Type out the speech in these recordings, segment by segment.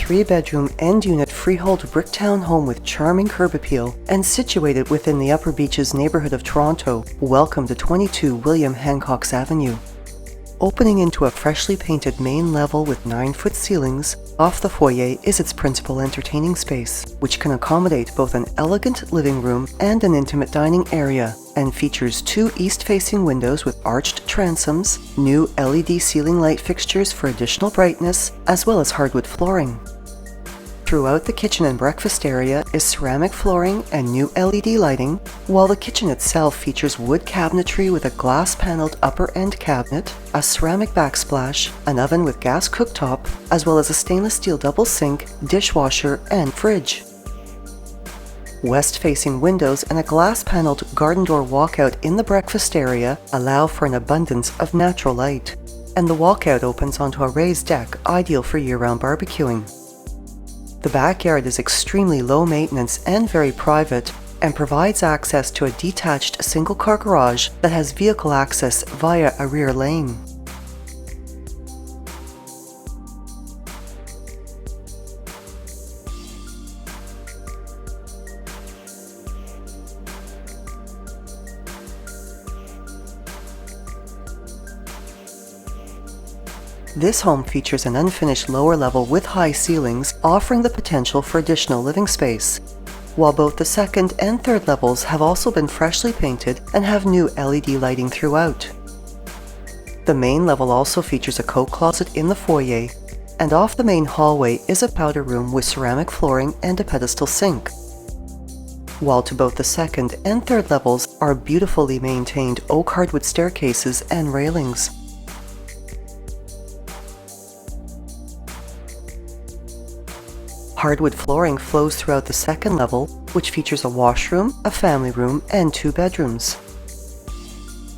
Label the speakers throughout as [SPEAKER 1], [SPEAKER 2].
[SPEAKER 1] 3-bedroom end-unit freehold brick town home with charming curb appeal and situated within the Upper Beaches neighbourhood of Toronto. Welcome to 22 William Hancox Avenue. Opening into a freshly painted main level with 9-foot ceilings, off the foyer is its principal entertaining space, which can accommodate both an elegant living room and an intimate dining area, and features 2 east-facing windows with arched transoms, new LED ceiling light fixtures for additional brightness, as well as hardwood flooring. Throughout the kitchen and breakfast area is ceramic flooring and new LED lighting, while the kitchen itself features wood cabinetry with a glass-paneled upper-end cabinet, a ceramic backsplash, an oven with gas cooktop, as well as a stainless steel double sink, dishwasher, and fridge. West-facing windows and a glass-paneled garden door walkout in the breakfast area allow for an abundance of natural light, and the walkout opens onto a raised deck ideal for year-round barbecuing. The backyard is extremely low maintenance and very private, and provides access to a detached single-car garage that has vehicle access via a rear lane. This home features an unfinished lower level with high ceilings, offering the potential for additional living space, while both the second and third levels have also been freshly painted and have new LED lighting throughout. The main level also features a coat closet in the foyer, and off the main hallway is a powder room with ceramic flooring and a pedestal sink, while to both the second and third levels are beautifully maintained oak hardwood staircases and railings. Hardwood flooring flows throughout the second level, which features a washroom, a family room, and 2 bedrooms.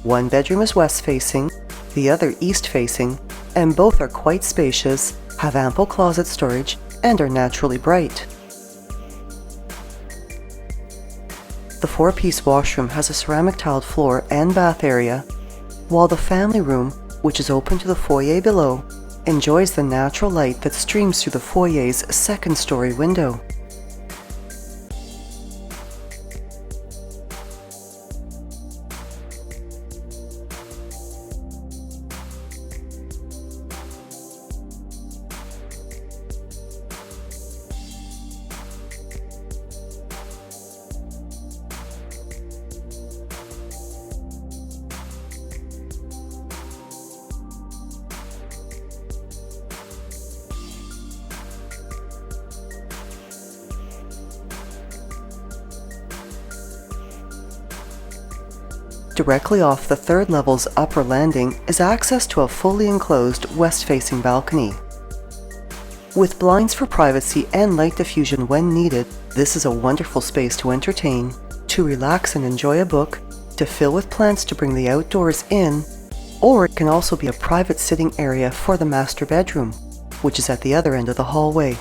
[SPEAKER 1] One bedroom is west-facing, the other east-facing, and both are quite spacious, have ample closet storage, and are naturally bright. The 4-piece washroom has a ceramic tiled floor and bath area, while the family room, which is open to the foyer below, enjoys the natural light that streams through the foyer's second-story window. Directly off the third level's upper landing is access to a fully enclosed west-facing balcony. With blinds for privacy and light diffusion when needed, this is a wonderful space to entertain, to relax and enjoy a book, to fill with plants to bring the outdoors in, or it can also be a private sitting area for the master bedroom, which is at the other end of the hallway.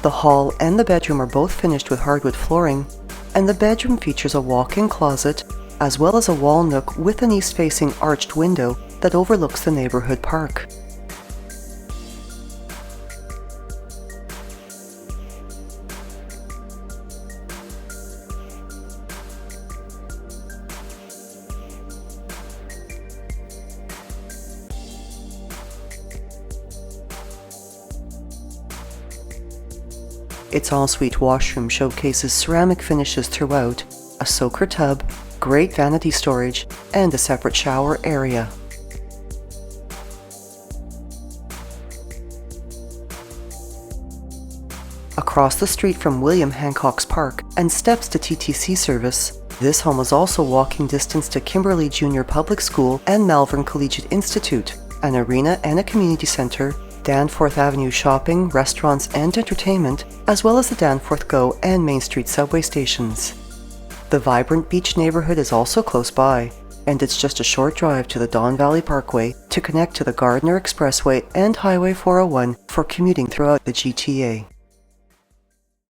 [SPEAKER 1] The hall and the bedroom are both finished with hardwood flooring, and the bedroom features a walk-in closet, as well as a wall nook with an east-facing arched window that overlooks the neighbourhood park. Its ensuite washroom showcases ceramic finishes throughout, a soaker tub, great vanity storage, and a separate shower area. Across the street from William Hancox Park and steps to TTC service, this home is also walking distance to Kimberley Junior Public School and Malvern Collegiate Institute, an arena and a community centre, Danforth Avenue shopping, restaurants and entertainment, as well as the Danforth GO and Main Street subway stations. The vibrant beach neighbourhood is also close by, and it's just a short drive to the Don Valley Parkway to connect to the Gardner Expressway and Highway 401 for commuting throughout the GTA.